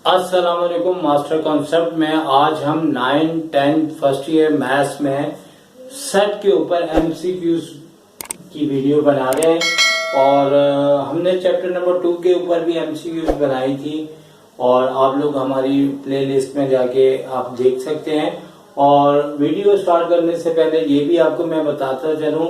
अस्सलाम वालेकुम master concept में आज हम 9, 10 फर्स्ट ईयर मैथ्स में सेट के ऊपर एमसीक्यूज की वीडियो बना रहे हैं और हमने चैप्टर नंबर 2 के ऊपर भी एमसीक्यूज बनाई थी और आप लोग हमारी प्लेलिस्ट में जाके आप देख सकते हैं। और वीडियो स्टार्ट करने से पहले ये भी आपको मैं बताता चलूं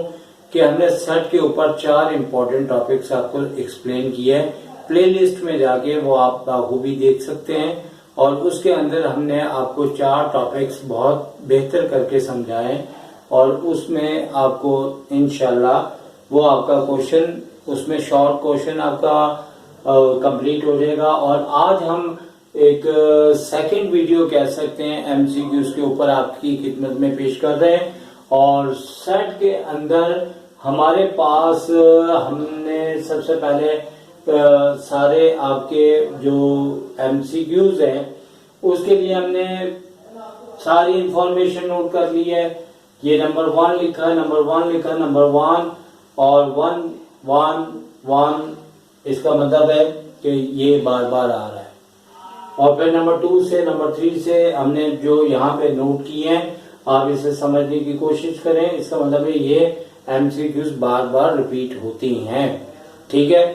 कि हमने सेट के ऊपर 4 इंपॉर्टेंट टॉपिक्स आपको एक्सप्लेन किए हैं। प्लेलिस्ट में जाके वो आप बाखूबी देख सकते हैं और उसके अंदर हमने आपको 4 टॉपिक्स बहुत बेहतर करके समझाए और उसमें आपको इंशाल्लाह वो आपका क्वेश्चन उसमें शॉर्ट क्वेश्चन आपका कंप्लीट हो जाएगा। और आज हम एक सेकंड वीडियो कह सकते हैं एमसीक्यूज के ऊपर आपकी खिदमत में पेश कर रहे हैं। और सेट के अंदर हमारे पास हमने सबसे पहले सारे आपके जो एमसीक्यूज हैं उसके लिए हमने सारी इंफॉर्मेशन नोट कर ली है। ये नंबर 1 लिखा है, नंबर 1 लिखा है, नंबर 1 और 1 1 1 इसका मतलब है कि ये बार बार आ रहा है। और फिर नंबर 2 से नंबर 3 से हमने जो यहाँ पे नोट किए हैं आप इसे समझने की कोशिश करें। इसका मतलब है ये एमसीक्यूज बार बार रिपीट होती हैं, ठीक है।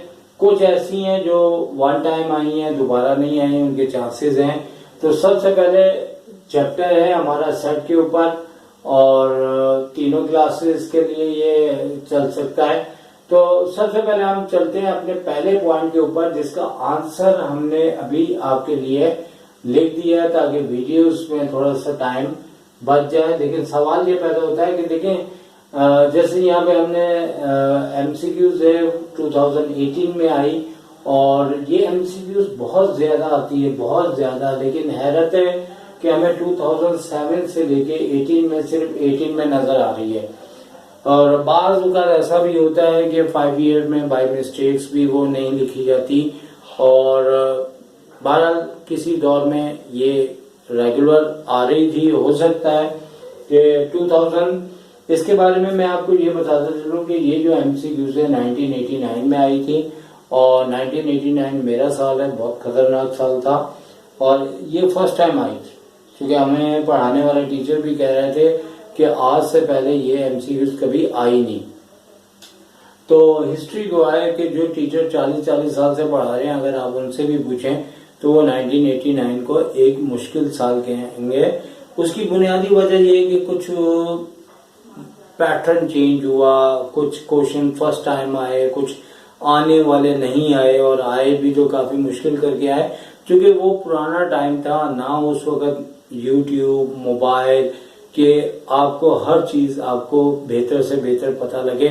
कुछ ऐसी हैं जो वन टाइम आई हैं, दोबारा नहीं आई हैं, उनके चांसेस हैं। तो सबसे पहले चैप्टर है हमारा सेट के ऊपर और तीनों क्लासेस के लिए ये चल सकता है। तो सबसे पहले हम चलते हैं अपने पहले पॉइंट के ऊपर जिसका आंसर हमने अभी आपके लिए लिख दिया है ताकि वीडियोस में थोड़ा सा टाइम बच जाए। लेकिन सवाल ये पैदा होता है कि देखें जैसे यहाँ पे हमने एमसीक्यूज है 2018 में आई और ये एमसीक्यूज बहुत ज्यादा आती है, बहुत ज्यादा। लेकिन हैरत है कि हमें 2007 से लेके 18 में सिर्फ 18 में नजर आ रही है। और बाज़ औक़ात ऐसा भी होता है कि 5 ईयर में बाय मिस्टेक्स भी वो नहीं लिखी जाती। और बहरहाल किसी दौर में ये रेगुलर आ रही थी, हो सकता है कि 2000 इसके बारे में मैं आपको ये बताता चलूं कि ये जो एमसीक्यूज है 1989 में आई थी और 1989 मेरा साल है, बहुत खतरनाक साल था और ये फर्स्ट टाइम आई थी क्योंकि हमें पढ़ाने वाले टीचर भी कह रहे थे कि आज से पहले ये एमसीक्यूज कभी आई नहीं। तो हिस्ट्री गवाह है कि जो टीचर 40 साल से पढ़ा रहे हैं अगर आप उनसे भी पूछें तो वो 1989 को एक मुश्किल साल कहेंगे। उसकी बुनियादी वजह ये है कि कुछ पैटर्न चेंज हुआ, कुछ क्वेश्चन फर्स्ट टाइम आए, कुछ आने वाले नहीं आए और आए भी जो काफी मुश्किल करके आए क्योंकि वो पुराना टाइम था ना। उस वक्त यूट्यूब मोबाइल के आपको हर चीज आपको बेहतर से बेहतर पता लगे।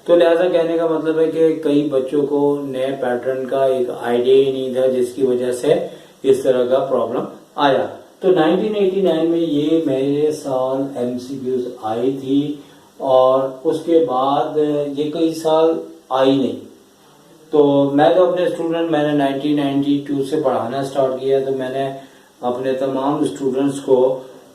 तो लिहाजा कहने का मतलब है कि कई बच्चों को नए पैटर्न का एक आइडिया ही नहीं था जिसकी वजह से इस तरह का प्रॉब्लम आया। तो 1989 में ये मेरे साल एमसीक्यूज आई थी और उसके बाद ये कई साल आई नहीं। तो मैं तो अपने स्टूडेंट मैंने 1992 से पढ़ाना स्टार्ट किया तो मैंने अपने तमाम स्टूडेंट्स को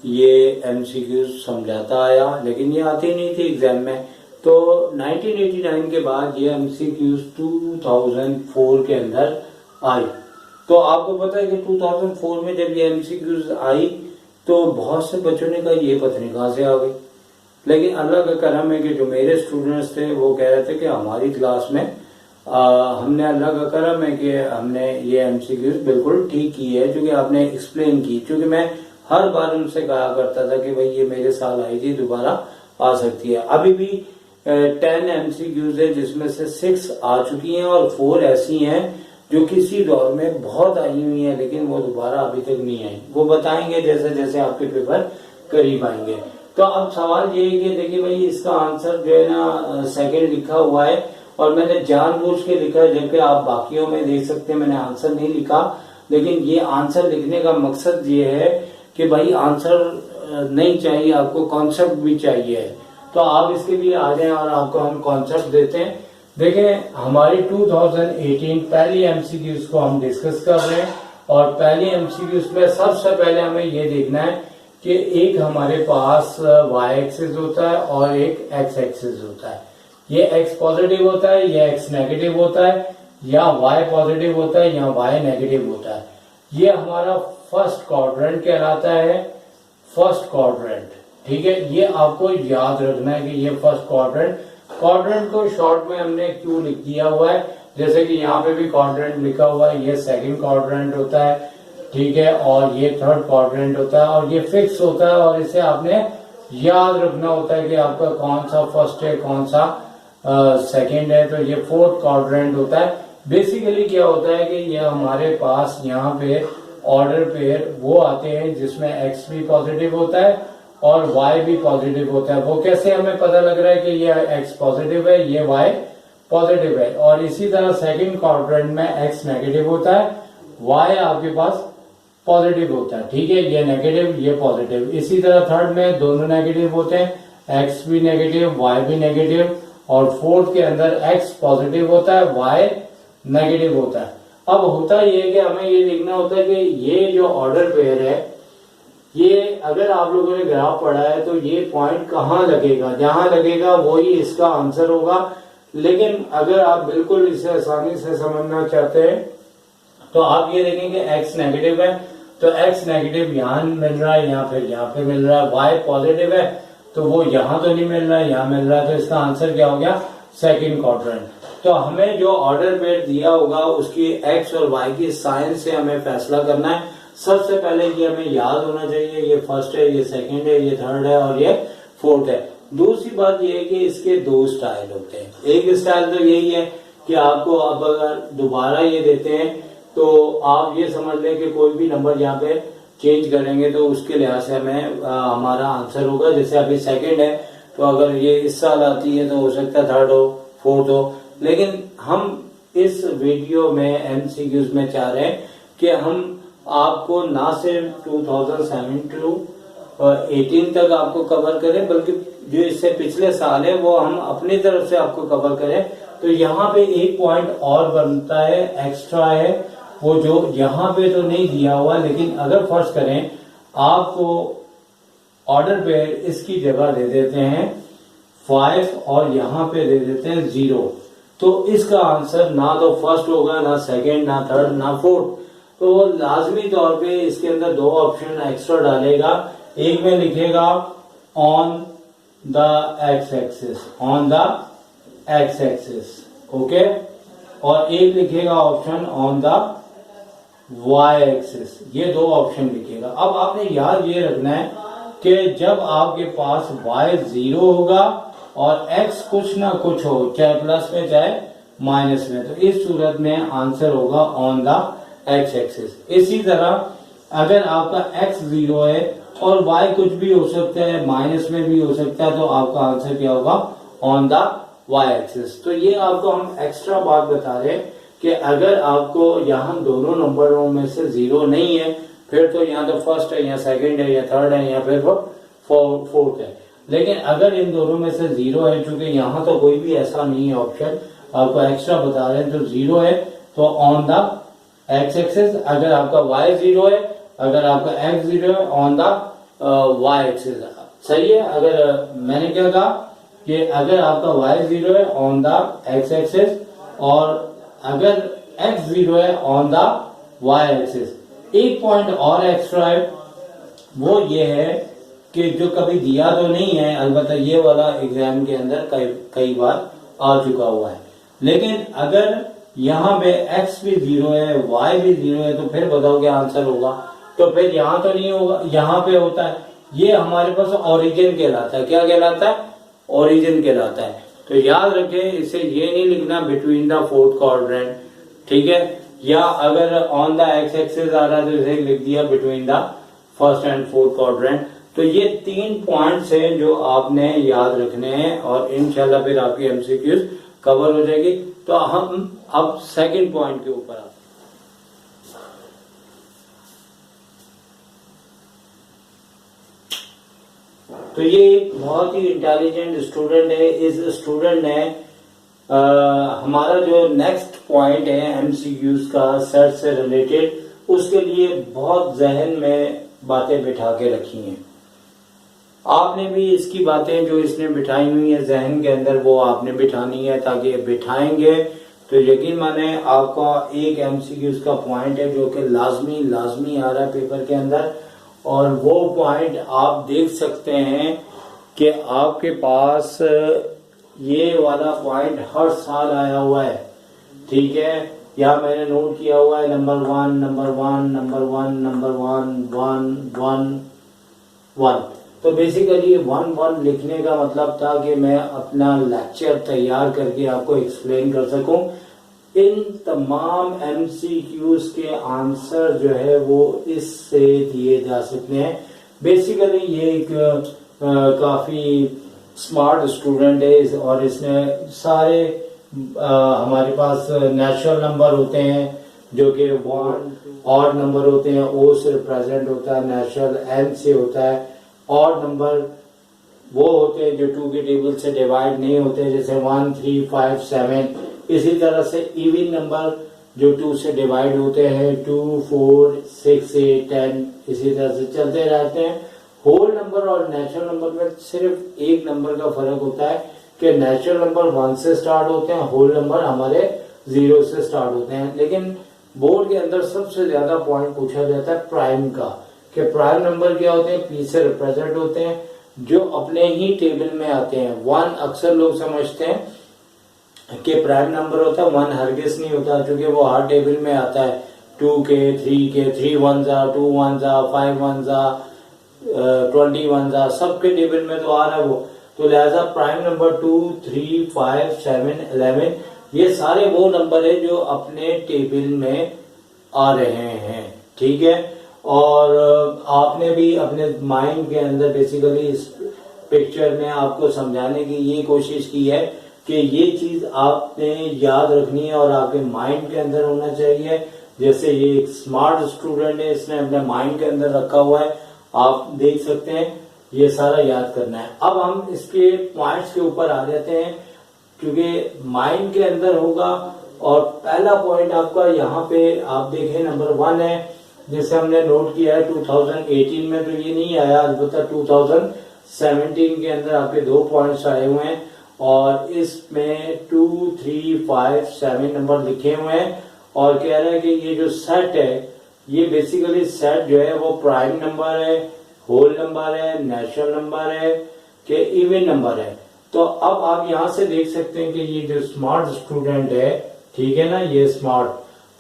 ये एमसीक्यूज समझाता आया लेकिन ये आती नहीं थी एग्जाम में। तो 1989 के बाद ये एमसीक्यूज 2004 के अंदर आई। तो आपको पता है कि 2004 में जब ये एमसीक्यूज आई तो बहुत से बच्चों ने कहा ये पता नहीं कहां से आ गई। लेकिन अल्लाह का करम है कि जो मेरे स्टूडेंट्स थे वो कह रहे थे कि हमारी क्लास में हमने अल्लाह का करम है कि हमने ये एमसीक्यूज बिल्कुल ठीक की है क्योंकि आपने एक्सप्लेन की। क्योंकि मैं हर बार उनसे कहा करता था कि भाई ये मेरे साल आई थी, दोबारा आ सकती है। अभी भी 10 एमसीक्यूज है जिसमें से 6 आ चुकी हैं और 4 ऐसी हैं जो किसी दौर में बहुत आई हुई है लेकिन वो दोबारा अभी तक नहीं आई। वो बताएंगे जैसे जैसे आपके पेपर करीब आएंगे। तो अब सवाल ये है कि देखिए भाई इसका आंसर जो है ना सेकंड लिखा हुआ है और मैंने जानबूझ के लिखा है जबकि आप बाकियों में देख सकते हैं मैंने आंसर नहीं लिखा। लेकिन ये आंसर लिखने का मकसद ये है कि भाई आंसर नहीं चाहिए, आपको कॉन्सेप्ट भी चाहिए। तो आप इसके लिए आ जाए और आपको हम कॉन्सेप्ट देते हैं। देखें हमारी 2018 पहली एमसीक्यूज को हम डिस्कस कर रहे हैं और पहली एमसीक्यूज में सबसे पहले हमें ये देखना है कि एक हमारे पास वाई एक्सिस होता है और एक एक्स एक्सिस होता है। ये एक्स पॉजिटिव होता है, ये एक्स नेगेटिव होता है, या वाई पॉजिटिव होता है या वाई नेगेटिव होता है। ये हमारा फर्स्ट क्वाड्रेंट कहलाता है, फर्स्ट क्वाड्रेंट। ठीक है, ये आपको याद रखना है कि ये फर्स्ट क्वाड्रेंट। क्वाड्रेंट को शॉर्ट में हमने क्यों लिख दिया हुआ है, जैसे कि यहाँ पे भी क्वाड्रेंट लिखा हुआ है, ये सेकंड क्वाड्रेंट होता है, ठीक है, और ये थर्ड क्वाड्रेंट होता है, और ये फिक्स होता है, और इसे आपने याद रखना होता है कि आपका कौन सा फर्स्ट है, कौन सा सेकंड है। तो ये फोर्थ क्वाड्रेंट होता है। बेसिकली क्या होता है कि ये हमारे पास यहाँ पे ऑर्डर पेयर वो आते हैं जिसमें एक्स भी पॉजिटिव होता है और वाई भी पॉजिटिव होता है। वो कैसे हमें पता लग रहा है कि ये एक्स पॉजिटिव है, ये वाई पॉजिटिव है। और इसी तरह सेकंड क्वाड्रेंट में एक्स नेगेटिव होता है, वाई आपके पास पॉजिटिव होता है। ठीक है, ये नेगेटिव, ये पॉजिटिव। इसी तरह थर्ड में दोनों नेगेटिव होते हैं, एक्स भी नेगेटिव, वाई भी नेगेटिव। और फोर्थ के अंदर एक्स पॉजिटिव होता है, वाई नेगेटिव होता है। अब होता ये है कि हमें ये देखना होता है कि ये जो ऑर्डर पेयर है, ये अगर आप लोगों ने ग्राफ पढ़ा है तो ये पॉइंट कहाँ लगेगा, जहां लगेगा वही इसका आंसर होगा। लेकिन अगर आप बिल्कुल इसे आसानी से समझना चाहते हैं तो आप ये देखेंगे एक्स नेगेटिव है तो एक्स नेगेटिव यहाँ मिल रहा है, या फिर यहाँ पे मिल रहा है। वाई पॉजिटिव है तो वो यहाँ तो नहीं मिल रहा है, यहाँ मिल रहा है। तो इसका आंसर क्या हो गया, सेकंड क्वाड्रेंट। तो हमें जो ऑर्डर पेयर दिया होगा उसकी एक्स और वाई की साइन से हमें फैसला करना है। सबसे पहले ये हमें याद होना चाहिए, ये फर्स्ट है, ये सेकंड है, ये थर्ड है और ये फोर्थ है। दूसरी बात ये है कि इसके दो स्टाइल होते हैं। एक स्टाइल तो यही है कि आपको अब अगर दोबारा ये देते हैं तो आप ये समझ लें कि कोई भी नंबर यहाँ पे चेंज करेंगे तो उसके लिहाज से हमें हमारा आंसर होगा। जैसे अभी सेकंड है तो अगर ये इस साल आती है तो हो सकता है थर्ड हो, फोर्थ हो। लेकिन हम इस वीडियो में एमसीक्यूज में चाह रहे हैं कि हम आपको ना सिर्फ 2007 to 18 तक आपको कवर करें, बल्कि जो इससे पिछले साल है वो हम अपनी तरफ से आपको कवर करें। तो यहाँ पे एक पॉइंट और बनता है, एक्स्ट्रा है, वो जो यहाँ पे तो नहीं दिया हुआ, लेकिन अगर फर्ज करें आपको ऑर्डर पे इसकी जगह दे देते हैं 5 और यहाँ पे दे देते हैं 0, तो इसका आंसर ना तो फर्स्ट होगा, ना सेकंड, ना थर्ड, ना फोर्थ। तो वो लाजमी तौर पे इसके अंदर दो ऑप्शन एक्स्ट्रा डालेगा। एक में लिखेगा on the X axis, on the X axis, okay, और एक लिखेगा option on the Y axis. ये दो ऑप्शन लिखेगा। अब आपने याद ये रखना है कि जब आपके पास y 0 होगा और x कुछ ना कुछ हो, चाहे प्लस में चाहे माइनस में, तो इस सूरत में आंसर होगा ऑन द एक्स एक्सिस। इसी तरह अगर आपका x 0 है और y कुछ भी हो सकता है, माइनस में भी हो सकता है, तो आपका आंसर क्या होगा, ऑन द y एक्सिस। तो ये आपको हम एक्स्ट्रा बात बता रहे हैं कि अगर आपको यहाँ दोनों नंबरों में से 0 नहीं है फिर तो यहाँ तो फर्स्ट है, या सेकंड है, या थर्ड है, या फिर फोर्थ है। लेकिन अगर इन दोनों में से 0 है, चूंकि यहाँ तो कोई भी ऐसा नहीं है ऑप्शन, आपको एक्स्ट्रा बता रहे हैं, तो 0 है तो ऑन द एक्स एक्सिस। अगर आपका y 0 है, अगर आपका x 0 है, ऑन द y एक्सिस। सही है। अगर मैंने क्या कहा कि अगर आपका y 0 है ऑन द x एक्सिस और अगर x 0 है ऑन द y एक्सिस। एक पॉइंट और एक्स्ट्रा है, वो ये है कि जो कभी दिया तो नहीं है, अलबत्ता ये वाला एग्जाम के अंदर कई बार आ चुका हुआ है। लेकिन अगर यहाँ पे x भी 0 है, y भी 0 है, तो फिर बताओ क्या आंसर होगा। तो फिर यहाँ तो नहीं होगा, यहाँ पे होता है। ये हमारे पास ओरिजिन कहलाता है। क्या कहलाता है, ओरिजिन कहलाता है। तो याद रखें, इसे ये नहीं लिखना बिटवीन द फोर्थ क्वाड्रेंट, ठीक है, या अगर ऑन द एक्स एक्सिस आ रहा है तो इसे लिख दिया between the first and fourth quadrant. तो ये 3 पॉइंट्स हैं जो आपने याद रखने हैं और इंशाल्लाह फिर आपकी एमसीक्यूज कवर हो जाएगी। तो हम अब सेकंड पॉइंट के ऊपर आते हैं। तो ये एक बहुत ही इंटेलिजेंट स्टूडेंट है। इस स्टूडेंट ने हमारा जो नेक्स्ट पॉइंट है एमसीक्यूज का सेट से रिलेटेड, उसके लिए बहुत जहन में बातें बिठा के रखी हैं। आपने भी इसकी बातें जो इसने बिठाई हुई है जहन के अंदर, वो आपने बिठानी है, ताकि बिठाएंगे तो यकीन माने आपका एक एमसीक्यूज का पॉइंट है जो कि लाजमी आ रहा है पेपर के अंदर, और वो पॉइंट आप देख सकते हैं कि आपके पास ये वाला पॉइंट हर साल आया हुआ है। ठीक है, यहाँ मैंने नोट किया हुआ है number one number one number one number one one one one. तो बेसिकली वन वन लिखने का मतलब था कि मैं अपना लेक्चर तैयार करके आपको एक्सप्लेन कर सकूं। इन तमाम एमसीक्यूज के आंसर जो है वो इससे दिए जा सकते हैं। बेसिकली ये एक काफी स्मार्ट स्टूडेंट है और इसने सारे हमारे पास नेचुरल नंबर होते हैं जो कि ऑड नंबर होते हैं, ओ से रिप्रेजेंट होता है, नेचुरल एन से होता है। ऑड नंबर वो होते हैं जो 2 के टेबल से डिवाइड नहीं होते, जैसे 1 3 5 7। इसी तरह से इवन नंबर जो 2 से डिवाइड होते हैं 2 4 6 8 10, इसी तरह से चलते रहते हैं। होल नंबर और नेचुरल नंबर में सिर्फ एक नंबर का फर्क होता है कि नेचुरल नंबर 1 से स्टार्ट होते हैं, होल नंबर हमारे 0 से स्टार्ट होते हैं। लेकिन बोर्ड के अंदर सबसे ज्यादा पॉइंट पूछा जाता है प्राइम का, कि प्राइम नंबर क्या होते हैं, पी से रिप्रेजेंट होते हैं, जो अपने ही टेबल में आते हैं। 1 अक्सर लोग समझते हैं कि प्राइम नंबर होता है, 1 हरगिज नहीं होता, क्योंकि वो हर टेबल में आता है। 2 के 3 के 3 1 जा 2 1 जा 5 1 जा 21 जा, सबके टेबल में तो आ रहा है वो। तो लिहाजा प्राइम नंबर 2 3 5 7 11 ये सारे वो नंबर है जो अपने टेबल में आ रहे हैं। ठीक है, और आपने भी अपने माइंड के अंदर बेसिकली इस पिक्चर में आपको समझाने की ये कोशिश की है कि ये चीज आपने याद रखनी है और आपके माइंड के अंदर होना चाहिए। जैसे ये एक स्मार्ट स्टूडेंट है, इसने अपने माइंड के अंदर रखा हुआ है, आप देख सकते हैं, ये सारा याद करना है। अब हम इसके पॉइंट्स के ऊपर आ जाते हैं, क्योंकि माइंड के अंदर होगा। और पहला पॉइंट आपका यहाँ पे आप देखें नंबर 1 है, जिसे हमने नोट किया है 2018 में, तो ये नहीं आया, अलबत्ता 2017 के अंदर आपके 2 पॉइंट्स आए हुए हैं और इसमें 2 3 5 7 नंबर लिखे हुए हैं। और कह रहे हैं कि ये जो सेट है, ये बेसिकली सेट जो है वो प्राइम नंबर है, होल नंबर है, नेचुरल नंबर है, कि इवन नंबर है। तो अब आप यहां से देख सकते हैं कि ये जो स्मार्ट स्टूडेंट है, ठीक है ना, ये स्मार्ट,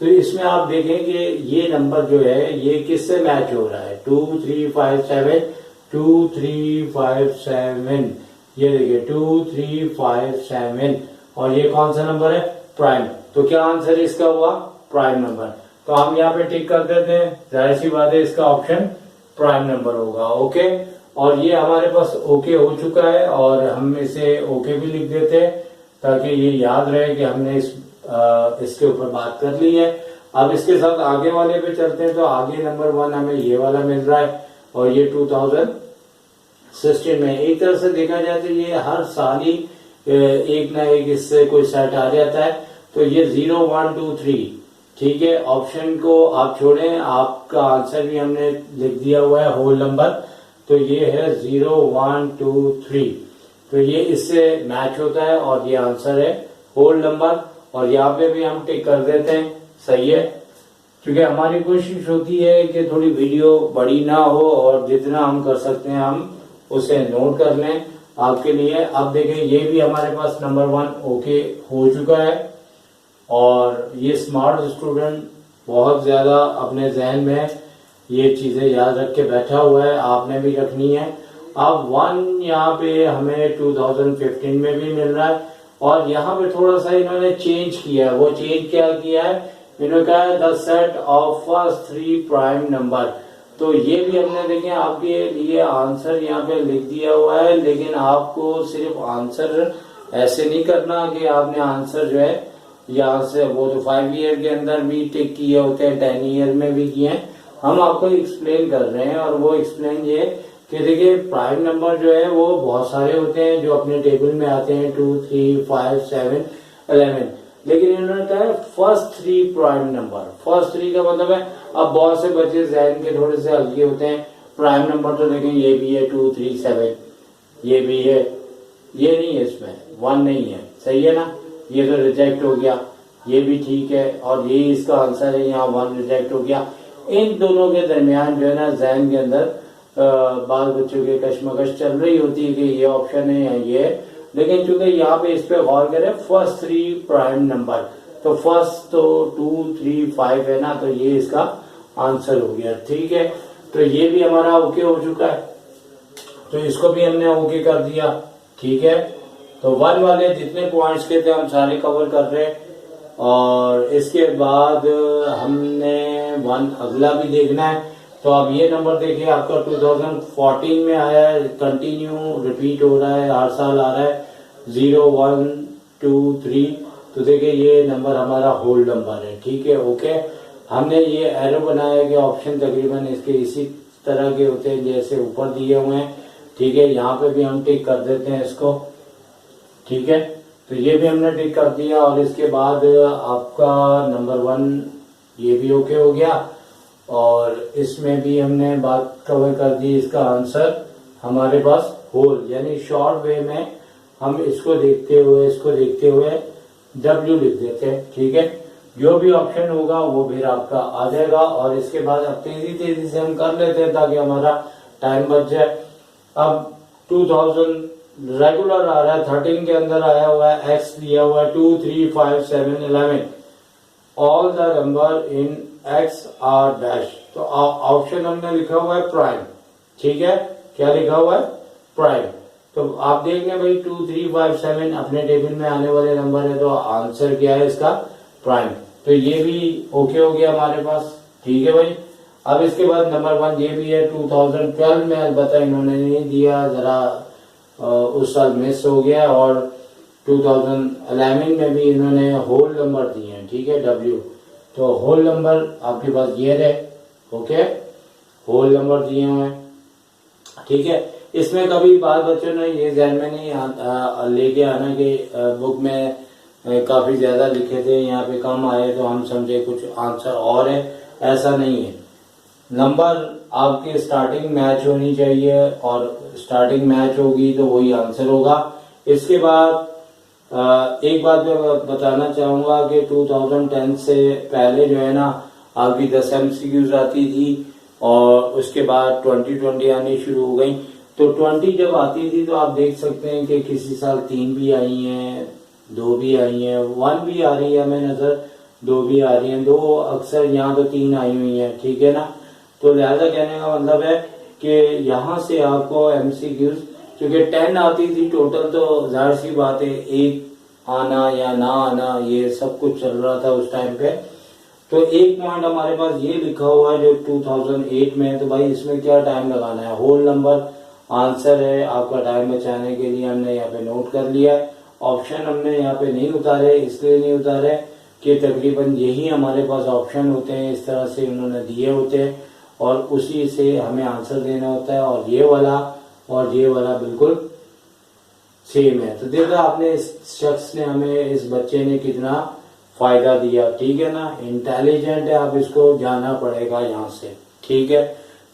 तो इसमें आप देखें कि ये नंबर जो है ये किससे मैच हो रहा है, 2 3 5 7 2 3 5 7, ये देखिए 2 3 5 7, और ये कौन सा नंबर है, प्राइम। तो क्या आंसर इसका हुआ, प्राइम नंबर। तो हम यहाँ पे टिक कर देते हैं, जाहिर सी बात है इसका ऑप्शन प्राइम नंबर होगा। ओके, और ये हमारे पास ओके हो चुका है और हम इसे ओके भी लिख देते हैं ताकि ये याद रहे कि हमने इसके ऊपर बात कर ली है। अब इसके साथ आगे वाले पे चलते हैं। तो आगे नंबर 1 हमें ये वाला मिल रहा है और ये 2016 में। एक तरह से देखा जाए तो ये हर साल ही एक ना एक इससे कोई सेट आ जाता है। तो ये 0 1 2 3, ठीक है, ऑप्शन को आप छोड़ें, आपका आंसर भी हमने लिख दिया हुआ है होल नंबर। तो ये है 0 1 2 3, तो ये इससे मैच होता है और ये आंसर है होल नंबर। और यहाँ पे भी हम टिक कर देते हैं, सही है, क्योंकि हमारी कोशिश होती है कि थोड़ी वीडियो बड़ी ना हो और जितना हम कर सकते हैं हम उसे नोट कर लें आपके लिए। अब देखें ये भी हमारे पास नंबर 1 ओके हो चुका है और ये स्मार्ट स्टूडेंट बहुत ज्यादा अपने जहन में ये चीजें याद रख के बैठा हुआ है, आपने भी रखनी है। अब 1 यहाँ पे हमें 2015 में भी मिल रहा है और यहाँ पे थोड़ा सा इन्होंने चेंज किया है। वो चेंज क्या किया है, इन्होंने कहा है the set of first 3 prime number. तो ये भी हमने देखें आपके लिए आंसर यहाँ पे लिख दिया हुआ है, लेकिन आपको सिर्फ आंसर ऐसे नहीं करना कि आपने आंसर जो है यहाँ से, वो तो 5 ईयर के अंदर भी टिक किए होते हैं, 10 ईयर में भी किए हैं। हम आपको एक्सप्लेन कर रहे हैं और वो एक्सप्लेन ये कि देखिए प्राइम नंबर जो है वो बहुत सारे होते हैं जो अपने टेबल में आते हैं 2 3 5 7 11, लेकिन इन्होंने कहा है फर्स्ट 3 प्राइम नंबर। फर्स्ट 3 का मतलब है, अब बहुत से बच्चे जहन के थोड़े से हल्के होते हैं, प्राइम नंबर तो देखें ये भी है 2 3 7, ये भी है, ये नहीं है, इसमें 1 नहीं है, सही है ना, ये तो रिजेक्ट हो गया। ये भी ठीक है और ये इसका आंसर है, यहाँ 1 रिजेक्ट हो गया। इन दोनों के दरमियान जो है ना जहन के अंदर बाल बच्चों के कश्मकश चल रही होती है कि ये ऑप्शन है या ये है, लेकिन चूंकि यहाँ पे इस पे गौर करें फर्स्ट 3 प्राइम नंबर, तो फर्स्ट तो 2, 3, 5 है ना, तो ये इसका आंसर हो गया। ठीक है, तो ये भी हमारा ओके हो चुका है, तो इसको भी हमने ओके कर दिया। ठीक है, तो 1 वाले जितने पॉइंट्स के थे हम सारे कवर कर रहे हैं, और इसके बाद हमने 1 अगला भी देखना है। तो अब ये नंबर देखिए आपका 2014 में आया है, कंटिन्यू रिपीट हो रहा है, हर साल आ रहा है 0, 1, 2, 3। तो देखिए ये नंबर हमारा होल नंबर है। ठीक है, ओके। हमने ये एरो बनाया कि ऑप्शन तकरीबन इसके इसी तरह के होते हैं जैसे ऊपर दिए हुए हैं। ठीक है, यहाँ पे भी हम टिक कर देते हैं इसको। ठीक है, तो ये भी हमने टिक कर दिया, और इसके बाद आपका नंबर 1 ये भी ओके हो गया, और इसमें भी हमने बात कवर कर दी। इसका आंसर हमारे पास होल, यानी शॉर्ट वे में हम इसको देखते हुए W लिख देते हैं। ठीक है, जो भी ऑप्शन होगा वो फिर आपका आ जाएगा, और इसके बाद अब तेजी से हम कर लेते हैं ताकि हमारा टाइम बच जाए। अब 2000 रेगुलर आ रहा है, 13 के अंदर आया हुआ है, x दिया हुआ है 2, 3, 5, 7, 11, all the number in x are dash. तो ऑप्शन हमने लिखा हुआ है प्राइम। ठीक है, क्या लिखा हुआ है? प्राइम। तो आप देख लें भाई 2, 3, 5, 7 अपने टेबल में आने वाले नंबर है, तो आंसर क्या है इसका? प्राइम। तो ये भी ओके हो गया हमारे पास। ठीक है भाई, अब इसके बाद नंबर 1 ये भी है 2012 में, अलबत्ता इन्होंने नहीं दिया, जरा उस साल मिस हो गया, और 2011 में भी इन्होंने होल नंबर दिए हैं। ठीक है, W। तो होल नंबर आपके पास ये रहे। ओके, होल नंबर दिए हुए हैं। ठीक है, इसमें कभी बाल बच्चों ने ये ध्यान में नहीं लेके आना कि बुक में काफी ज्यादा लिखे थे, यहाँ पे कम आए तो हम समझे कुछ आंसर और है। ऐसा नहीं है, नंबर आपके स्टार्टिंग मैच होनी चाहिए, और स्टार्टिंग मैच होगी तो वही आंसर होगा। इसके बाद एक बात मैं बताना चाहूंगा कि 2010 से पहले जो है ना आपकी 10 MCQs आती थी, और उसके बाद 2020 आनी शुरू हो गई। तो 20 जब आती थी तो आप देख सकते हैं कि किसी साल 3 भी आई हैं, 2 भी आई हैं, 1 भी आ रही है हमें नजर, 2 भी आ रही हैं, 2 अक्सर, यहाँ तो 3 आई हुई हैं। ठीक है ना, तो लिहाजा कहने का मतलब है कि यहाँ से आपको MCQs, क्योंकि 10 आती थी टोटल, तो जाहिर सी बात है एक आना या ना आना ये सब कुछ चल रहा था उस टाइम पे। तो एक पॉइंट हमारे पास ये लिखा हुआ है जो 2008 में है, तो भाई इसमें क्या टाइम लगाना है? होल नंबर आंसर है, आपका टाइम बचाने के लिए हमने यहाँ पे नोट कर लिया है। ऑप्शन हमने यहाँ पे नहीं उतारे, इसलिए नहीं उतारे कि तकरीबन यही हमारे पास ऑप्शन होते हैं, इस तरह से उन्होंने दिए होते हैं, और उसी से हमें आंसर देना होता है। और ये वाला बिल्कुल सेम है। तो देखा आपने, इस शख्स ने हमें, इस बच्चे ने कितना फायदा दिया। ठीक है ना, इंटेलिजेंट है, आप इसको जाना पड़ेगा यहाँ से। ठीक है,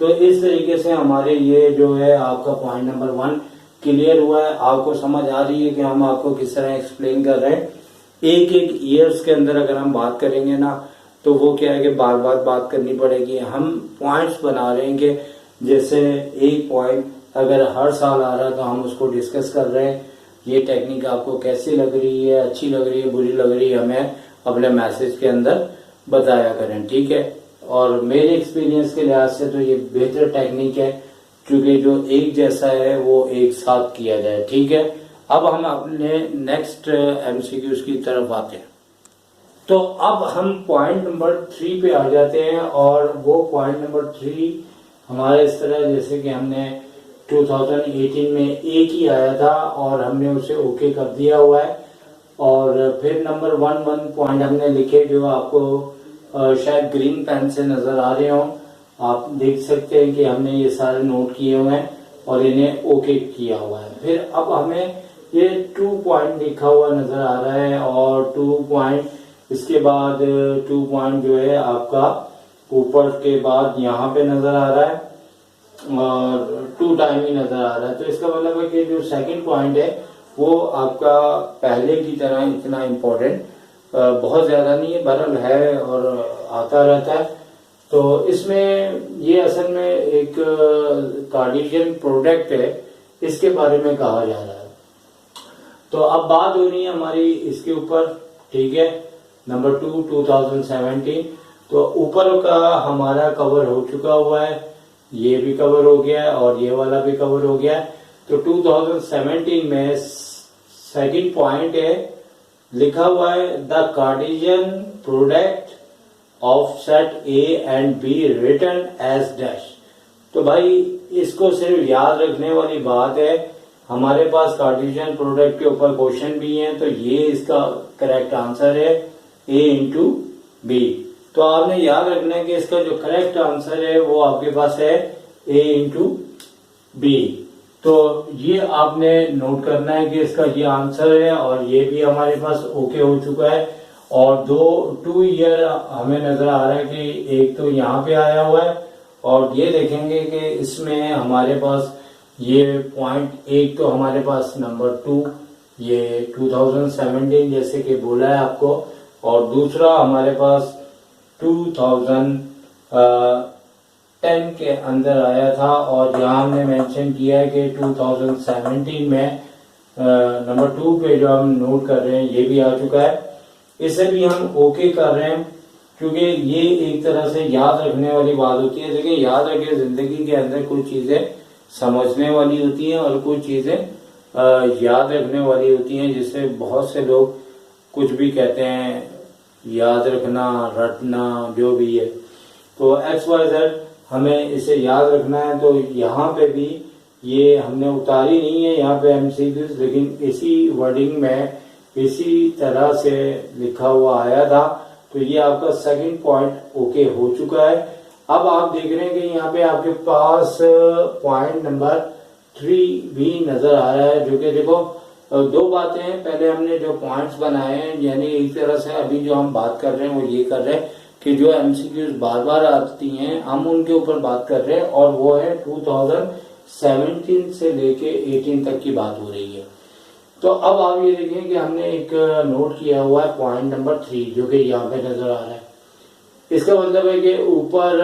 तो इस तरीके से हमारे ये जो है आपका पॉइंट नंबर 1 क्लियर हुआ है। आपको समझ आ रही है कि हम आपको किस तरह एक्सप्लेन कर रहे हैं। एक ईयर्स के अंदर अगर हम बात करेंगे ना, तो वो क्या है कि बार बार बात करनी पड़ेगी। हम पॉइंट्स बना रहे हैं कि जैसे एक पॉइंट अगर हर साल आ रहा है तो हम उसको डिस्कस कर रहे हैं। ये टेक्निक आपको कैसी लग रही है, अच्छी लग रही है, बुरी लग रही है, हमें अपने मैसेज के अंदर बताया करें। ठीक है, और मेरे एक्सपीरियंस के लिहाज से तो ये बेहतर टेक्निक है, क्योंकि जो एक जैसा है वो एक साथ किया जाए। ठीक है, अब हम अपने नेक्स्ट MCQs की तरफ आते हैं। तो अब हम पॉइंट नंबर 3 पे आ जाते हैं, और वो पॉइंट नंबर 3 हमारा इस तरह, जैसे कि हमने 2018 में एक ही आया था और हमने उसे ओके कर दिया हुआ है, और फिर नंबर 1 पॉइंट हमने लिखे जो आपको शायद ग्रीन पेन से नजर आ रहे हो। आप देख सकते हैं कि हमने ये सारे नोट किए हुए हैं और इन्हें ओके किया हुआ है। फिर अब हमें ये 2 पॉइंट लिखा हुआ नजर आ रहा है, और 2 पॉइंट, इसके बाद 2 पॉइंट जो है आपका ऊपर के बाद यहाँ पे नजर आ रहा है, और 2 टाइम ही नजर आ रहा है। तो इसका मतलब है कि जो सेकंड पॉइंट है वो आपका पहले की तरह इतना इम्पोर्टेंट बहुत ज़्यादा नहीं है, बहरहाल है और आता रहता है। तो इसमें ये असल में एक कार्डिजियन प्रोडक्ट है, इसके बारे में कहा जा रहा है। तो अब बात हो रही है हमारी इसके ऊपर, ठीक है। नंबर 2 2017, तो ऊपर का हमारा कवर हो चुका हुआ है, ये भी कवर हो गया है और ये वाला भी कवर हो गया है। तो 2017 में सेकंड पॉइंट है, लिखा हुआ है the cartesian product of set A and B written as dash. तो भाई इसको सिर्फ याद रखने वाली बात है, हमारे पास कार्डिजियन प्रोडक्ट के ऊपर क्वेश्चन भी है, तो ये इसका करेक्ट आंसर है ए इंटू बी। तो आपने याद रखना है कि इसका जो करेक्ट आंसर है वो आपके पास है ए इंटू बी। तो ये आपने नोट करना है कि इसका ये आंसर है, और ये भी हमारे पास ओके हो चुका है। और 2 ईयर हमें नजर आ रहा है कि एक तो यहाँ पे आया हुआ है, और ये देखेंगे कि इसमें हमारे पास ये पॉइंट एक तो हमारे पास नंबर 2 ये 2017 जैसे कि बोला है आपको, और दूसरा हमारे पास 2010 के अंदर आया था, और यहाँ हमने मेंशन किया है कि 2017 में नंबर 2 पे जो हम नोट कर रहे हैं ये भी आ चुका है। इसे भी हम ओके कर रहे हैं, क्योंकि ये एक तरह से याद रखने वाली बात होती है। देखिए याद रखें, जिंदगी के अंदर कुछ चीजें समझने वाली होती हैं और कुछ चीजें याद रखने वाली होती हैं, जिससे बहुत से लोग कुछ भी कहते हैं, याद रखना, रटना, जो भी है। तो XYZ हमें इसे याद रखना है। तो यहाँ पे भी ये हमने उतारी नहीं है यहाँ पे MCQs, लेकिन इसी वर्डिंग में इसी तरह से लिखा हुआ आया था। तो ये आपका सेकंड पॉइंट ओके हो चुका है। अब आप देख रहे हैं कि यहाँ पे आपके पास पॉइंट नंबर 3 भी नजर आ रहा है, जो कि देखो 2 बातें हैं। पहले हमने जो पॉइंट्स बनाए हैं, यानी एक तरह से अभी जो हम बात कर रहे हैं वो ये कर रहे हैं कि जो MCQs बार बार आती हैं हम उनके ऊपर बात कर रहे हैं, और वो है 2017 से लेके 18 तक की बात हो रही है। तो अब आप ये देखें कि हमने एक नोट किया हुआ है पॉइंट नंबर 3, जो कि यहाँ पे नजर आ रहा है। इसका मतलब है कि ऊपर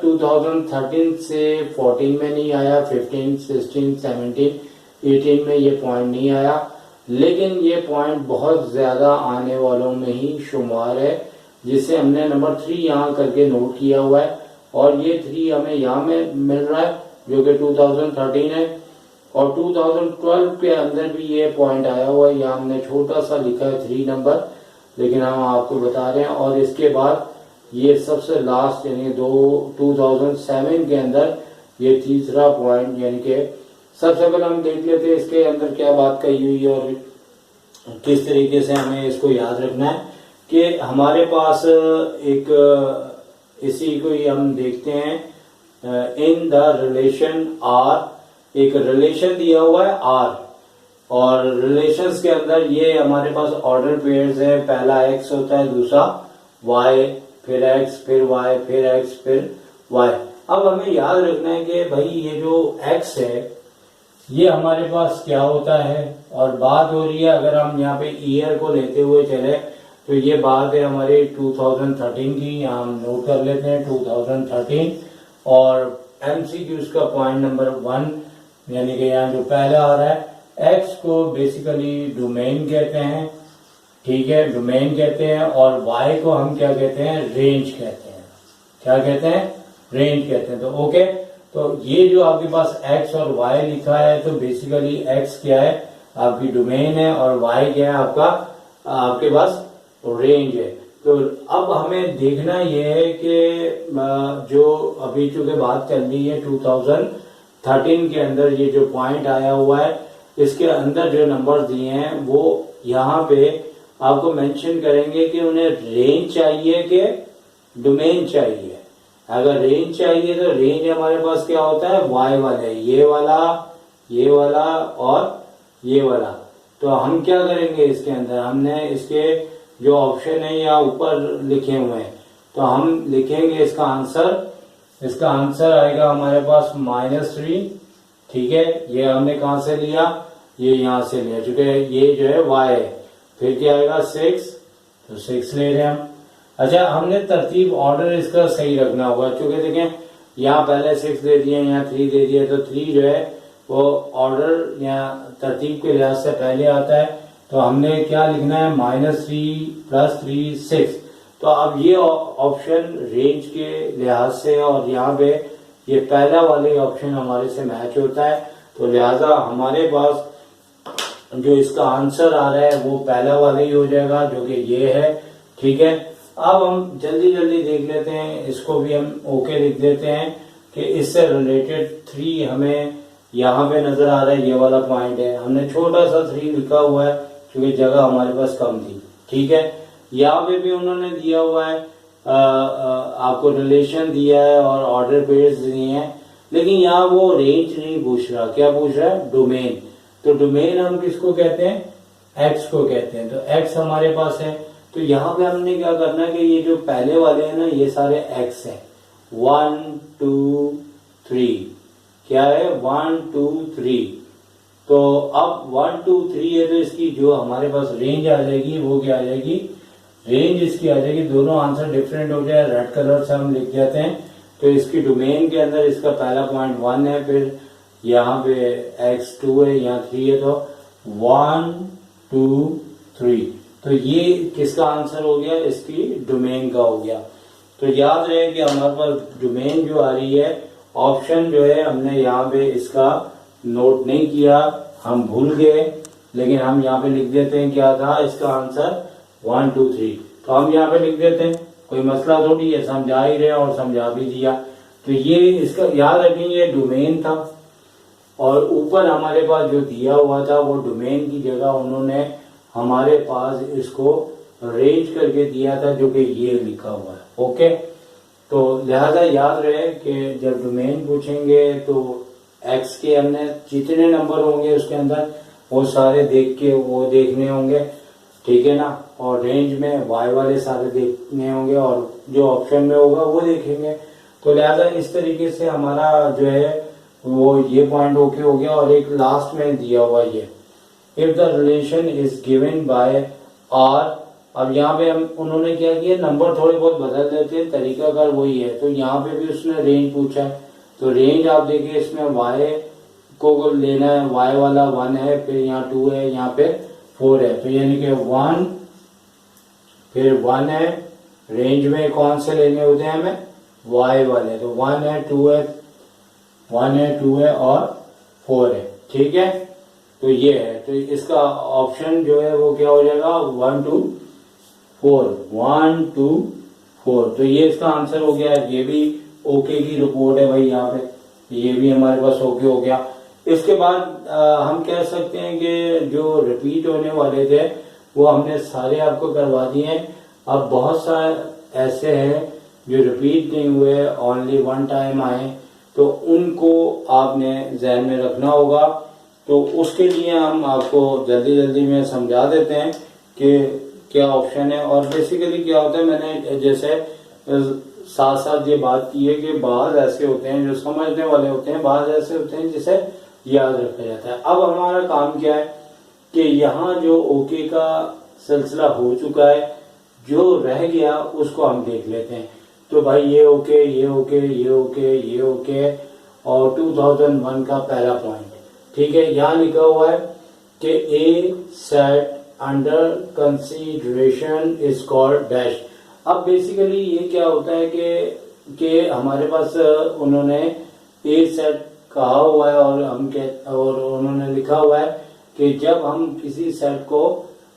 2013 से 14 में नहीं आया, 15, 16, 17, 18 में ये पॉइंट नहीं आया, लेकिन ये पॉइंट बहुत ज्यादा आने वालों में ही शुमार है, जिसे हमने नंबर 3 यहाँ करके नोट किया हुआ है। और ये 3 हमें यहाँ में मिल रहा है, जो कि 2013 है। और 2012 के अंदर भी ये पॉइंट आया हुआ है, यहाँ हमने छोटा सा लिखा है 3 नंबर, लेकिन हम आपको बता रहे हैं। और इसके बाद ये सबसे लास्ट यानी 2007 के अंदर ये तीसरा पॉइंट, यानी कि सबसे पहले हम देख लेते हैं इसके अंदर क्या बात कही हुई है और किस तरीके से हमें इसको याद रखना है। कि हमारे पास एक इसी को ही हम देखते हैं, इन द रिलेशन आर, एक रिलेशन दिया हुआ है आर, और रिलेशंस के अंदर ये हमारे पास ऑर्डर पेयर्स है। पहला x होता है, दूसरा y, फिर x, फिर y, फिर x, फिर y। अब हमें याद रखना है कि भाई ये जो x है ये हमारे पास क्या होता है, और बात हो रही है अगर हम यहाँ पे ईयर को लेते हुए चले तो ये बात है हमारी 2013 की, यहाँ हम नोट कर लेते हैं 2013। और MCQs का पॉइंट नंबर 1, यानी कि यहाँ जो पहला आ रहा है, x को बेसिकली डोमेन कहते हैं, ठीक है, डोमेन कहते हैं, और y को हम क्या कहते हैं, रेंज कहते हैं। क्या कहते हैं, रेंज कहते हैं। तो ओके, तो ये जो आपके पास x और y लिखा है, तो बेसिकली x क्या है, आपकी डोमेन है, और y क्या है, आपके पास रेंज है। तो अब हमें देखना यह है कि जो अभी चूंकि बात चल रही है 2013 के अंदर ये जो पॉइंट आया हुआ है, इसके अंदर जो नंबर दिए हैं वो यहाँ पे आपको मेंशन करेंगे कि उन्हें रेंज चाहिए कि डोमेन चाहिए। अगर रेंज चाहिए तो रेंज हमारे पास क्या होता है, y वाले, ये वाला और ये वाला। तो हम क्या करेंगे, इसके अंदर हमने इसके जो ऑप्शन है या ऊपर लिखे हुए हैं, तो हम लिखेंगे इसका आंसर आएगा हमारे पास -3, ठीक है। ये हमने कहां से लिया, ये यहां से लिया, चूंकि ये जो है y है। फिर क्या आएगा 6, तो 6 ले रहे हैं हम। अच्छा, हमने तरतीब ऑर्डर इसका सही रखना होगा, क्योंकि देखें यहाँ पहले 6 दे दिए, यहाँ 3 दे दिए, तो 3 जो है वो ऑर्डर या तरतीब के लिहाज से पहले आता है। तो हमने क्या लिखना है, -3 + 3 6। तो अब ये ऑप्शन रेंज के लिहाज से और यहाँ पे ये पहला वाले ऑप्शन हमारे से मैच होता है, तो लिहाजा हमारे पास जो इसका आंसर आ रहा है वो पहला वाला ही हो जाएगा, जो कि ये है। ठीक है, अब हम जल्दी जल्दी देख लेते हैं, इसको भी हम ओके लिख देते हैं कि इससे रिलेटेड 3 हमें यहाँ पे नजर आ रहा है, ये वाला पॉइंट है। हमने छोटा सा 3 लिखा हुआ है क्योंकि जगह हमारे पास कम थी। ठीक है, यहाँ पे भी उन्होंने दिया हुआ है, आपको रिलेशन दिया है और ऑर्डर पेयर्स दिए हैं, लेकिन यहाँ वो रेंज नहीं पूछ रहा। क्या पूछ रहा है, डोमेन। तो डोमेन हम किसको कहते हैं, एक्स को कहते हैं। तो एक्स हमारे पास है, तो यहाँ पे हमने क्या करना है कि ये जो पहले वाले हैं ना, ये सारे एक्स हैं। 1 2 3 क्या है, 1 2 3। तो अब 1 2 3 है, तो इसकी जो हमारे पास रेंज आ जाएगी वो क्या आ जाएगी, रेंज इसकी आ जाएगी। दोनों आंसर डिफरेंट हो जाए, रेड कलर से हम लिख देते हैं। तो इसकी डोमेन के अंदर इसका पहला पॉइंट 1 है, फिर यहाँ पे x 2 है, यहाँ 3 है, तो 1 2 3। तो ये किसका आंसर हो गया, इसकी डोमेन का हो गया। तो याद रहे कि हमारे पास डोमेन जो आ रही है, ऑप्शन जो है हमने यहाँ पे इसका नोट नहीं किया, हम भूल गए, लेकिन हम यहाँ पे लिख देते हैं क्या था इसका आंसर, 1 2 3। तो हम यहाँ पे लिख देते हैं, कोई मसला थोड़ी है, समझा ही रहे और समझा भी दिया। तो ये इसका याद रखें, ये डोमेन था और ऊपर हमारे पास जो दिया हुआ था वो डोमेन की जगह उन्होंने हमारे पास इसको रेंज करके दिया था, जो कि ये लिखा हुआ है। ओके, तो लिहाजा याद रहे कि जब डोमेन पूछेंगे तो एक्स के हमने जितने नंबर होंगे उसके अंदर वो सारे देख के वो देखने होंगे। ठीक है ना, और रेंज में वाई वाले सारे देखने होंगे और जो ऑप्शन में होगा वो देखेंगे। तो लिहाजा इस तरीके से हमारा जो है वो ये पॉइंट ओके हो गया। और एक लास्ट में दिया हुआ ये, if the relation is given by R. अब यहाँ पे हम उन्होंने क्या किया, नंबर थोड़े बहुत बदल देते हैं, तरीका कार वही है। तो यहाँ पे भी उसने रेंज पूछा है, तो रेंज आप देखिए इसमें वाई को लेना है, वाई वाला 1 है, फिर यहाँ 2 है, यहाँ पे 4 है। तो यानी कि 1 फिर 1 है, रेंज में कौन से लेने होते हैं हमें, वाई वाले। तो 1 है 2 है, 1 है 2 है और 4 है। ठीक है, तो ये है, तो इसका ऑप्शन जो है वो क्या हो जाएगा, 1 2 4, 1 2 4। तो ये इसका आंसर हो गया। ये भी ओके की रिपोर्ट है भाई, यहाँ पे ये भी हमारे पास ओके हो गया। इसके बाद हम कह सकते हैं कि जो रिपीट होने वाले थे वो हमने सारे आपको करवा दिए हैं। अब बहुत सारे ऐसे हैं जो रिपीट नहीं हुए, ओनली 1 टाइम आए, तो उनको आपने ध्यान में रखना होगा। तो उसके लिए हम आपको जल्दी जल्दी में समझा देते हैं कि क्या ऑप्शन है। और बेसिकली क्या होता है, मैंने जैसे साथ साथ ये बात की है कि बाज ऐसे होते हैं जो समझने वाले होते हैं, बाज ऐसे होते हैं जिसे याद रखा जाता है। अब हमारा काम क्या है कि यहाँ जो ओके का सिलसिला हो चुका है, जो रह गया उसको हम देख लेते हैं। तो भाई ये ओके, ये ओके, ये ओके, ये ओके, और 2001 का पहला पॉइंट। ठीक है, यहाँ लिखा हुआ है कि A set under consideration is called dash. अब बेसिकली ये क्या होता है कि हमारे पास उन्होंने ए सेट कहा हुआ है और उन्होंने लिखा हुआ है कि जब हम किसी सेट को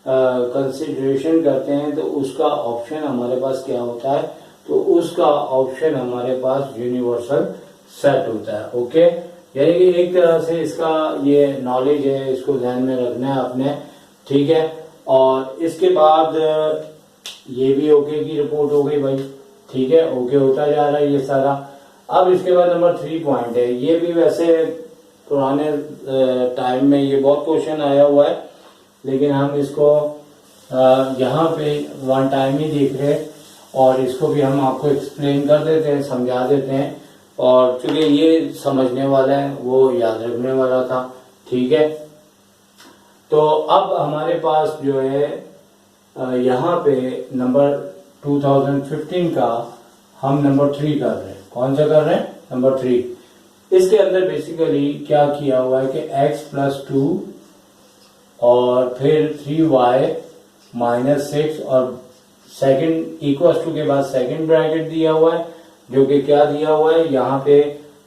कंसीडरेशन करते हैं तो उसका ऑप्शन हमारे पास क्या होता है, तो उसका ऑप्शन हमारे पास यूनिवर्सल सेट होता है। ओके, यानी कि एक तरह से इसका ये नॉलेज है, इसको ध्यान में रखना है आपने। ठीक है, और इसके बाद ये भी ओके की रिपोर्ट हो गई भाई। ठीक है, ओके होता जा रहा है ये सारा। अब इसके बाद नंबर 3 पॉइंट है, ये भी वैसे पुराने टाइम में ये बहुत क्वेश्चन आया हुआ है, लेकिन हम इसको यहाँ पे 1 टाइम ही देख रहे हैं और इसको भी हम आपको एक्सप्लेन कर देते हैं, समझा देते हैं। और चूंकि ये समझने वाला है वो याद रखने वाला था। ठीक है, तो अब हमारे पास जो है यहाँ पे नंबर 2015 का हम नंबर 3 कर रहे हैं। कौन सा कर रहे हैं? नंबर 3। इसके अंदर बेसिकली क्या किया हुआ है कि x+2 और फिर 3y -6 और सेकंड इक्वल टू के बाद सेकंड ब्रैकेट दिया हुआ है, जो कि क्या दिया हुआ है यहाँ पे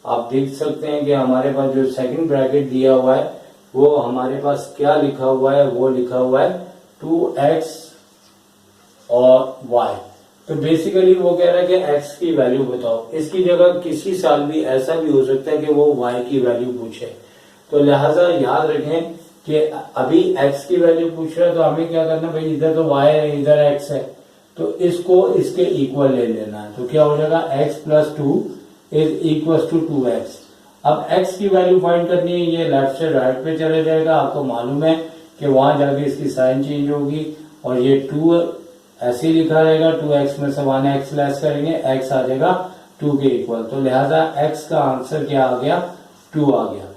आप देख सकते हैं कि हमारे पास जो सेकंड ब्रैकेट दिया हुआ है वो हमारे पास क्या लिखा हुआ है, वो लिखा हुआ है 2x और y। तो बेसिकली वो कह रहा है कि x की वैल्यू बताओ। इसकी जगह किसी साल भी ऐसा भी हो सकता है कि वो y की वैल्यू पूछे, तो लिहाजा याद रखें कि अभी x की वैल्यू पूछ रहा है तो हमें क्या करना भाई, इधर तो y है इधर x है, तो इसको इसके इक्वल ले लेना है। तो क्या हो जाएगा x+2 = 2x। अब x की वैल्यू फाइंड करनी है, ये लेफ्ट से राइट पे चले जाएगा। आपको मालूम है कि वहां जाके इसकी साइन चेंज होगी और ये 2 ऐसे ही लिखा रहेगा, 2x में से 1x लेस करेंगे, x आ जाएगा 2 के इक्वल। तो लिहाजा x का आंसर क्या आ गया? 2 आ गया।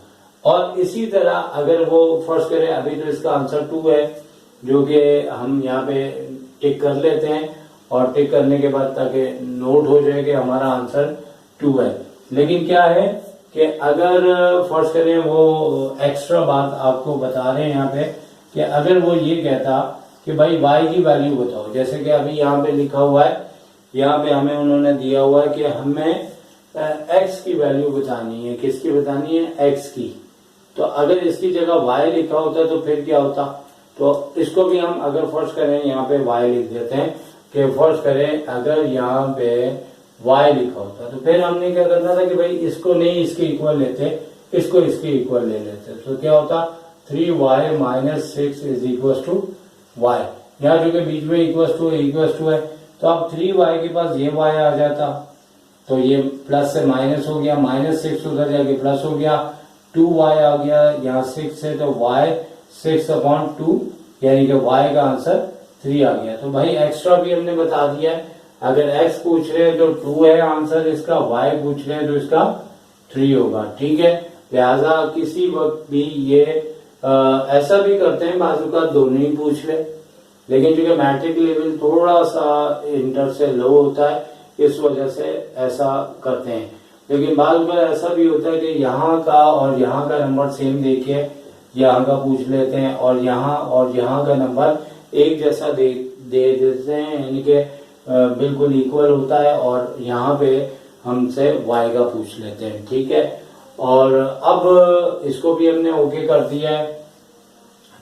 और इसी तरह अगर वो फर्स्ट करें, अभी तो इसका आंसर 2 है, जो कि हम यहाँ पे टिक कर लेते हैं और टिक करने के बाद ताकि नोट हो जाए कि हमारा आंसर 2 है। लेकिन क्या है कि अगर फर्स्ट करें, वो एक्स्ट्रा बात आपको बता रहे हैं यहाँ पे कि अगर वो ये कहता कि भाई y की वैल्यू बताओ, जैसे कि अभी यहाँ पे लिखा हुआ है, यहाँ पे हमें उन्होंने दिया हुआ है कि हमें x की वैल्यू बतानी है। किसकी बतानी है? x की। तो अगर इसकी जगह y लिखा होता तो फिर क्या होता? तो इसको भी हम अगर फर्स्ट करें, यहाँ पे y लिख देते हैं कि फर्स्ट करें अगर यहाँ पे y लिखा होता तो फिर हमने क्या करना था कि भाई इसको नहीं इसके इक्वल लेते, इसको इसके इक्वल ले लेते। तो क्या होता? 3y - 6 = y। यहाँ जो कि बीच में इक्वल टू है, तो अब 3y के पास ये y आ जाता, तो ये प्लस से माइनस हो गया, -6 उधर जाके प्लस हो गया, 2y आ गया यहाँ 6 से, तो y 6/2 यानी कि y का आंसर 3 आ गया। तो भाई एक्स्ट्रा भी हमने बता दिया है, अगर x पूछ रहे हैं तो 2 है आंसर इसका, y पूछ रहे हैं तो इसका 3 होगा। ठीक है, लिहाजा किसी वक्त भी ये ऐसा भी करते हैं, बाजू का दोनों ही पूछ ले, लेकिन चूंकि मैट्रिक लेवल थोड़ा सा इंटर से लो होता है इस वजह से ऐसा करते हैं। लेकिन बाजू का ऐसा भी होता है कि यहाँ का और यहाँ का नंबर सेम देखिए, यहाँ का पूछ लेते हैं और यहाँ का नंबर एक जैसा दे देते हैं, यानी कि बिल्कुल इक्वल होता है, और यहाँ पे हमसे y का पूछ लेते हैं। ठीक है, और अब इसको भी हमने ओके कर दिया है।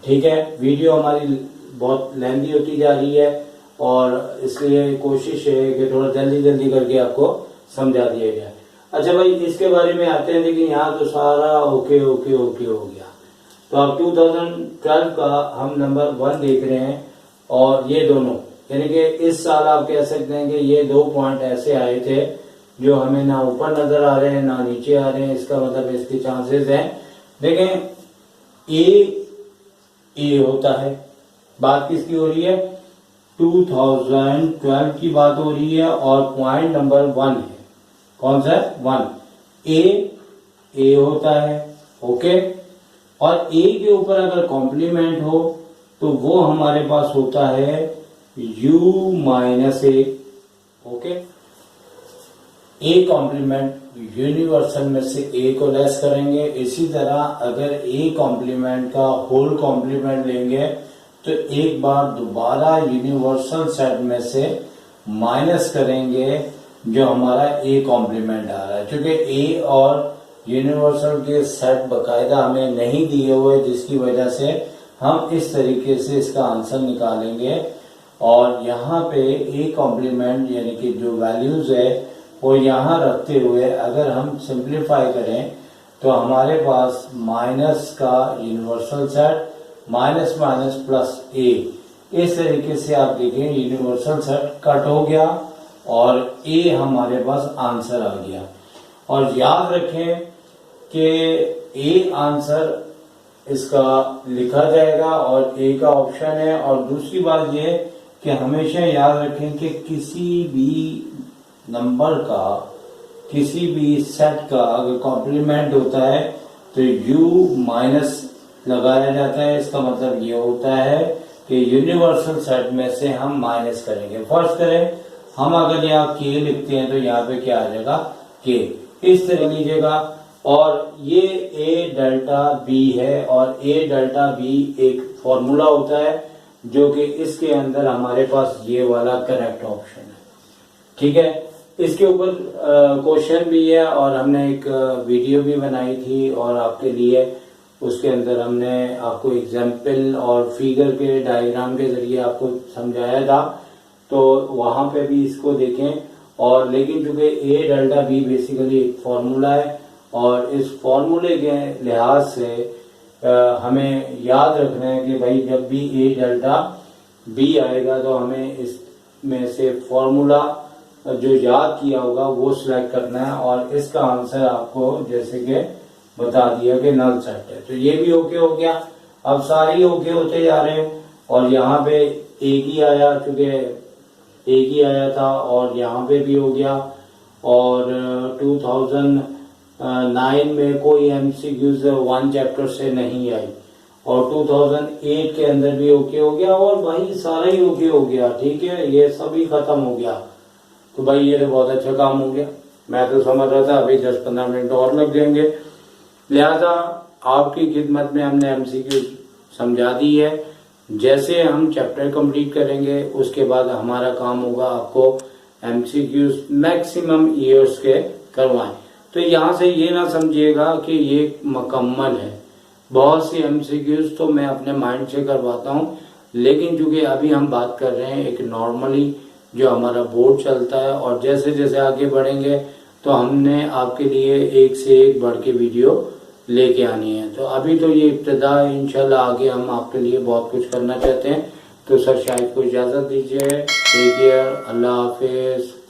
ठीक है, वीडियो हमारी बहुत लेंथी होती जा रही है और इसलिए कोशिश है कि थोड़ा जल्दी जल्दी करके आपको समझा दिया जाए। अच्छा भाई, इसके बारे में आते हैं, लेकिन यहाँ तो सारा ओके ओके ओके हो गया। तो अब 2012 का हम नंबर 1 देख रहे हैं, और ये दोनों यानी कि इस साल आप कह सकते हैं कि ये 2 पॉइंट ऐसे आए थे जो हमें ना ऊपर नजर आ रहे हैं ना नीचे आ रहे हैं। इसका मतलब इसके चांसेस हैं, देखें ए होता है। बात किसकी हो रही है? 2012 की बात हो रही है और पॉइंट नंबर 1 है। कौन सा है? 1। ए होता है, ओके। और ए के ऊपर अगर कॉम्प्लीमेंट हो तो वो हमारे पास होता है u - a, okay. A complement universal में से ए को लेस करेंगे। इसी तरह अगर ए कॉम्प्लीमेंट का होल कॉम्प्लीमेंट लेंगे तो एक बार दोबारा यूनिवर्सल सेट में से माइनस करेंगे जो हमारा ए कॉम्प्लीमेंट आ रहा है। क्योंकि ए और यूनिवर्सल के सेट बकायदा हमें नहीं दिए हुए, जिसकी वजह से हम इस तरीके से इसका आंसर निकालेंगे। और यहाँ पे ए कॉम्प्लीमेंट यानी कि जो वैल्यूज है वो यहाँ रखते हुए अगर हम सिंप्लीफाई करें तो हमारे पास माइनस का universal set minus minus plus A, इस तरीके से आप देखें यूनिवर्सल सेट कट हो गया और ए हमारे पास आंसर आ गया। और याद रखें कि ए आंसर इसका लिखा जाएगा और ए का ऑप्शन है। और दूसरी बात यह कि हमेशा याद रखें कि किसी भी नंबर का, किसी भी सेट का अगर कॉम्प्लीमेंट होता है तो u माइनस लगाया जाता है। इसका मतलब ये होता है कि कि यूनिवर्सल सेट में से हम माइनस करेंगे। फर्स्ट करें, हम अगर यहाँ के लिखते हैं तो यहाँ पे क्या आ जाएगा, के। इस तरह लीजिएगा, और ये ए डेल्टा बी है, और ए डेल्टा बी एक फॉर्मूला होता है जो कि इसके अंदर हमारे पास ये वाला करेक्ट ऑप्शन है। ठीक है, इसके ऊपर क्वेश्चन भी है और हमने एक वीडियो भी बनाई थी और आपके लिए उसके अंदर हमने आपको एग्जाम्पल और फिगर के डायग्राम के जरिए आपको समझाया था, तो वहां पे भी इसको देखें। और लेकिन चूंकि ए डेल्टा बी बेसिकली एक फॉर्मूला है और इस फॉर्मूले के लिहाज से हमें याद रखना है कि भाई जब भी ए डेल्टा बी आएगा तो हमें इसमें से फॉर्मूला जो याद किया होगा वो सिलेक्ट करना है, और इसका आंसर आपको जैसे कि बता दिया कि नल सेट है। तो ये भी ओके हो गया। अब सारी ओके होते जा रहे हैं, और यहाँ पे एक ही आया, चूंकि एक ही आया था, और यहाँ पे भी हो गया। और 2009 में कोई एमसीक्यूज 1 चैप्टर से नहीं आई, और 2008 के अंदर भी ओके हो गया, और भाई सारा ही ओके हो गया। ठीक है, ये सभी खत्म हो गया। तो भाई ये तो बहुत अच्छा काम हो गया। मैं तो समझ रहा था अभी 10-15 मिनट और लग जाएंगे, लिहाजा आपकी खिदमत में हमने एमसीक्यू समझा दी है। जैसे हम चैप्टर कंप्लीट करेंगे उसके बाद हमारा काम होगा आपको एमसीक्यूज मैक्सिमम ईयर्स के करवाएं। तो यहाँ से ये ना समझिएगा कि ये मुकम्मल है, बहुत सी एमसीक्यूज तो मैं अपने माइंड से करवाता हूँ, लेकिन चूंकि अभी हम बात कर रहे हैं एक नॉर्मली जो हमारा बोर्ड चलता है, और जैसे जैसे आगे बढ़ेंगे तो हमने आपके लिए एक से एक बढ़ के वीडियो लेके आनी है। तो अभी तो ये इब्तिदा है, इंशाल्लाह आगे हम आपके लिए बहुत कुछ करना चाहते हैं। तो सर शायद को इजाज़त दीजिए। टेक केयर, अल्लाह हाफिज।